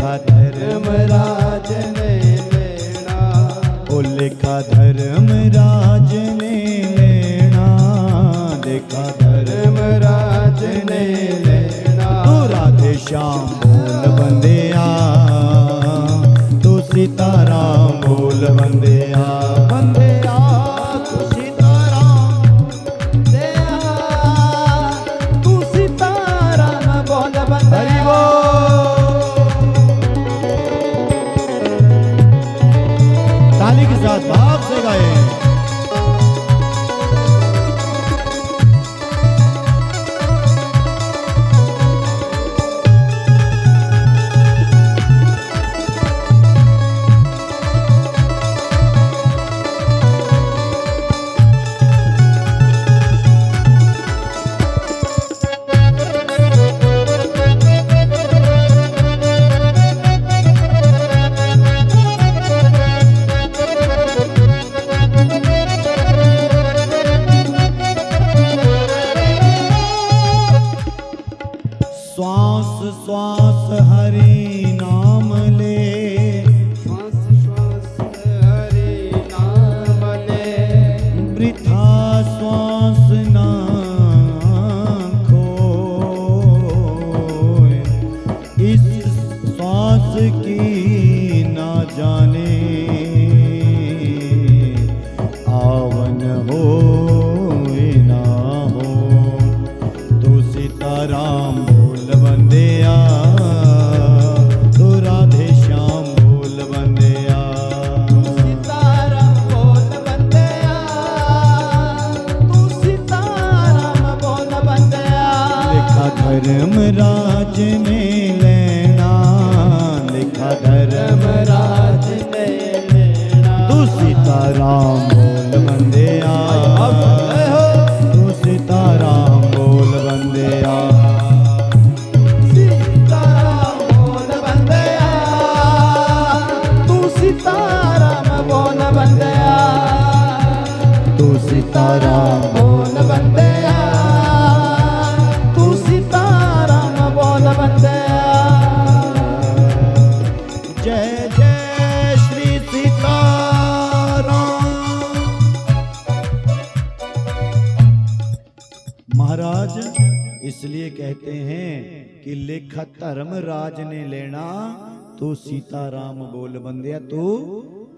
लिखा धर्मराज ने लेना, ओ लिखा धर्मराज ने लेना, लिखा धर्मराज ने लेना। तू राधे श्याम बोल बंदिया, तू सीताराम बोल बंदिया, बंदिया तू सीताराम बंदिया, तू सीताराम बोल बंदिया। ताली के साथ भाव से गाए। श्वास श्वास हरि नाम ले, श्वास श्वास हरि नाम ले, वृथा श्वास ना खोए, इस श्वास की ना जाने आवन हो ना हो। तू सीताराम बोल बंदिया, तू राधे श्याम बोल बंदिया, सीताराम बोल बंदिया, तू सीताराम बोल बंदिया। लिखा धर्मराज ने लेना, लिखा धर्मराज ने लेना, तू सीताराम बोल बंदिया, तू सीताराम बोल बंदिया, सीताराम बोल बंदिया, तू सीताराम बोल बंदिया, तू सीताराम बोल बंदिया, तू सीताराम बोल बंदिया। जय जय श्री सीताराम। महाराज इसलिए कहते हैं कि लिखा धर्मराज ने लेना, तू सीताराम बोल बंदिया, तू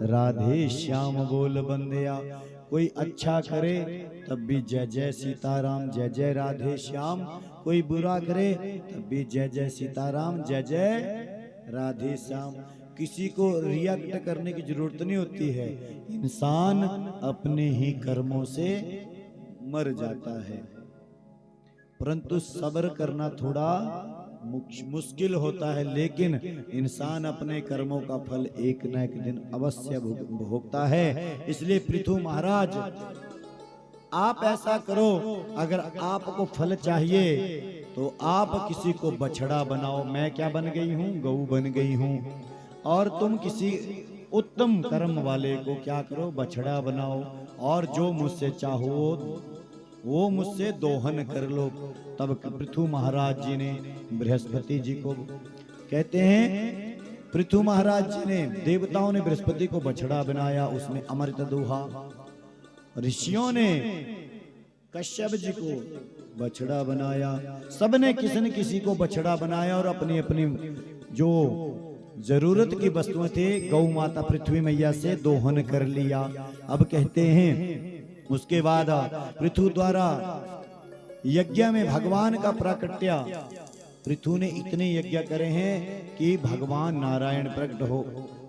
राधे श्याम बोल बंदिया। कोई अच्छा करे तब भी जय जय सीताराम, जय जय राधे श्याम। कोई बुरा करे तब भी जय जय सीताराम, जय जय राधे श्याम। किसी को रिएक्ट करने की जरूरत नहीं होती है। इंसान अपने ही कर्मों से मर जाता है, परंतु सब्र करना थोड़ा मुश्किल होता है, लेकिन इंसान अपने कर्मों का फल एक न एक दिन अवश्य भोगता है। इसलिए पृथु महाराज आप ऐसा करो, अगर आपको फल चाहिए तो आप किसी को बछड़ा बनाओ। मैं क्या बन गई हूँ? गऊ बन गई हूँ। और तुम किसी उत्तम कर्म वाले को क्या करो? बछड़ा बनाओ। और जो मुझसे चाहो वो मुझसे दोहन कर लो। तब पृथु महाराज जी ने बृहस्पति जी को कहते हैं, पृथु महाराज जी ने, देवताओं ने बृहस्पति को बछड़ा बनाया, उसमें अमृत दोहा। ऋषियों ने कश्यप जी को बछड़ा बनाया। सबने किसी न किसी को बछड़ा बनाया और अपनी अपनी जो जरूरत की वस्तुएं थे गौ माता पृथ्वी मैया से दोहन कर लिया। अब कहते हैं उसके बाद पृथु द्वारा यज्ञ में भगवान का प्राकट्य, पृथु ने इतने यज्ञ करे हैं कि भगवान नारायण प्रकट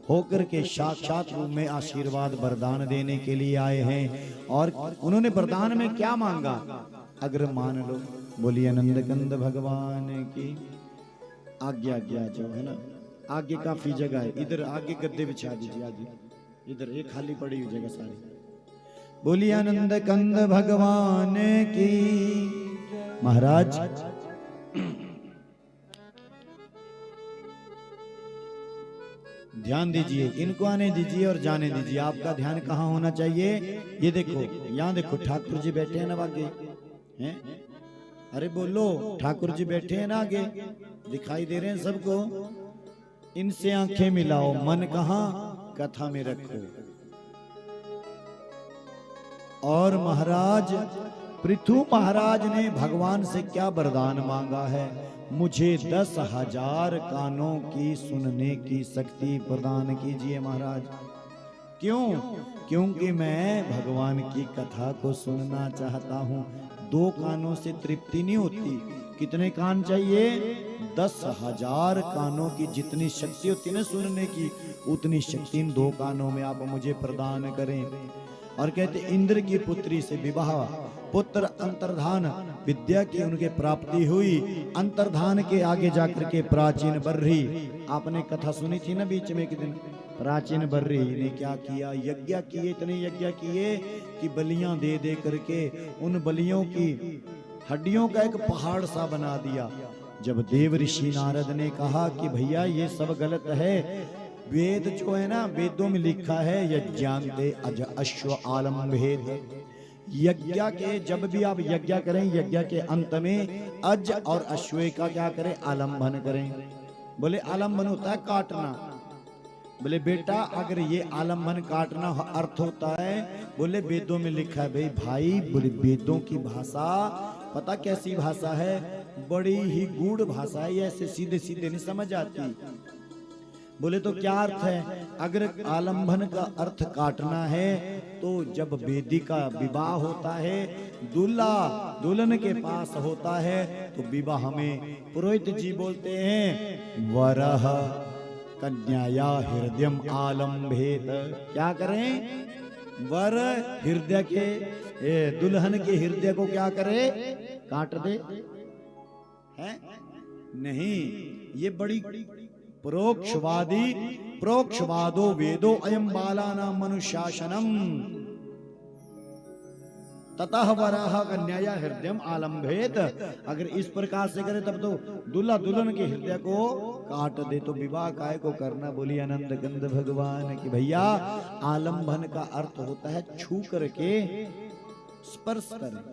होकर के साक्षात रूप में आशीर्वाद वरदान देने के लिए आए हैं। और उन्होंने वरदान में क्या मांगा? अगर मान लो, बोलिए आनंद कंद भगवान की आज्ञा जो है ना, आगे काफी जगह है, इधर आगे गद्दे बिछा दीजिए, आगे इधर एक खाली पड़ी हुई जगह सारी। बोलिए आनंद कंद भगवान की। महाराज ध्यान दीजिए, इनको आने दीजिए और जाने दीजिए। आपका ध्यान कहाँ होना चाहिए? ये देखो, यहाँ देखो, ठाकुर जी बैठे हैं ना आगे हैं? अरे बोलो, ठाकुर जी बैठे हैं ना आगे, दिखाई दे रहे हैं सबको। इनसे आंखें मिलाओ, मन कहां, कथा में रखो। और महाराज पृथु महाराज ने भगवान से क्या वरदान मांगा है? मुझे 10,000 कानों की सुनने की शक्ति प्रदान कीजिए महाराज। क्यों? क्योंकि मैं भगवान की कथा को सुनना चाहता हूँ। 2 कानों से तृप्ति नहीं होती, कितने कान चाहिए? 10,000 कानों की जितनी शक्ति होती है ना सुनने की, उतनी शक्ति इन 2 कानों में आप मुझे प्रदान करें। और कहते इंद्र की पुत्री से विवाह, पुत्र अंतर्धान, विद्या की उनके प्राप्ति हुई। अंतर्धान के आगे जाकर के प्राचीन बर्री, आपने कथा सुनी थी ना बीच में एक दिन, प्राचीन बर्री ने क्या किया? यज्ञ किए, इतने यज्ञ किए कि बलियां दे दे करके उन बलियों की हड्डियों का एक पहाड़ सा बना दिया। जब देव ऋषि नारद ने कहा कि भैया ये सब गलत है, वेद जो है ना, वेदों में लिखा है यज्ञान्ते अज अश्व आलम्भेत, यज्ञ के जब भी आप यज्ञ करें, यज्ञ के अंत में अज और अश्व का क्या करें? आलम्बन करें। बोले आलम्बन होता है काटना। बोले बेटा अगर ये आलम्बन काटना अर्थ होता है, बोले वेदों में लिखा है। भाई बोले वेदों की भाषा पता कैसी भाषा है? बड़ी ही गूढ़ भाषा है, ऐसे सीधे सीधे नहीं समझ आती। बोले तो क्या अर्थ है? अगर आलम्बन का अर्थ काटना है तो जब वेदी का विवाह होता है, दूल्हा दुल्हन के पास होता है, तो विवाह में पुरोहित जी बोलते हैं वरह कन्याया हृदयम आलम्भेत। क्या करें? वर हृदय के, दुल्हन के हृदय को क्या करे? काट दे। है नहीं, ये बड़ी प्रोक्षवादी, प्रोक्षवादो वेदो अयम बालानां मनुशासनम ततः वराह कन्याया हृदयम आलम्भेत। अगर इस प्रकार से करे तब तो दूल्हा दुल्हन के हृदय को काट दे, तो विवाह काय को करना? बोली आनंद गंध भगवान की। भैया आलम्बन का अर्थ होता है छू करके, स्पर्श करें।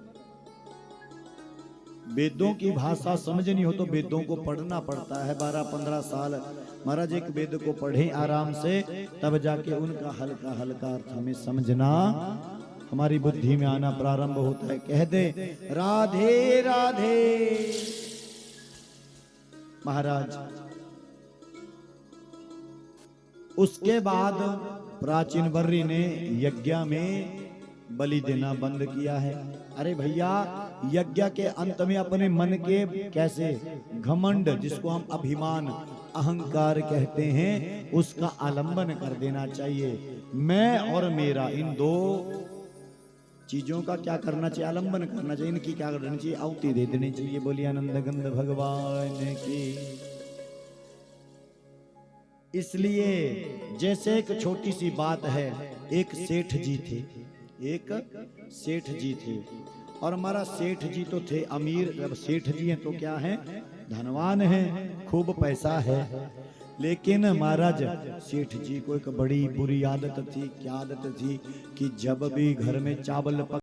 वेदों की भाषा समझनी हो तो वेदों को पढ़ना पड़ता है। 12-15 साल महाराज एक वेद को पढ़े आराम से, तब जाके उनका हल्का हल्का अर्थ हमें समझना, हमारी बुद्धि में आना प्रारंभ होता है। कह दे राधे राधे। महाराज उसके बाद प्राचीन वर्री ने यज्ञ में बलि देना बंद किया है। अरे भैया यज्ञ के अंत में अपने मन के कैसे घमंड, जिसको हम अभिमान अहंकार कहते हैं, उसका आलंबन कर देना चाहिए। मैं और मेरा, इन 2 चीजों का क्या करना चाहिए? आलंबन करना चाहिए। इनकी क्या करना चाहिए? आहुति दे देनी चाहिए। बोलिए आनंद गंध भगवान की। इसलिए जैसे एक छोटी सी बात है, एक सेठ जी थे, एक सेठ जी थे, और हमारा सेठ जी तो थे अमीर। जब सेठ जी हैं तो क्या है? धनवान हैं, खूब पैसा है। लेकिन महाराज सेठ जी को एक बड़ी बुरी आदत थी। क्या आदत थी? कि जब भी घर में चावल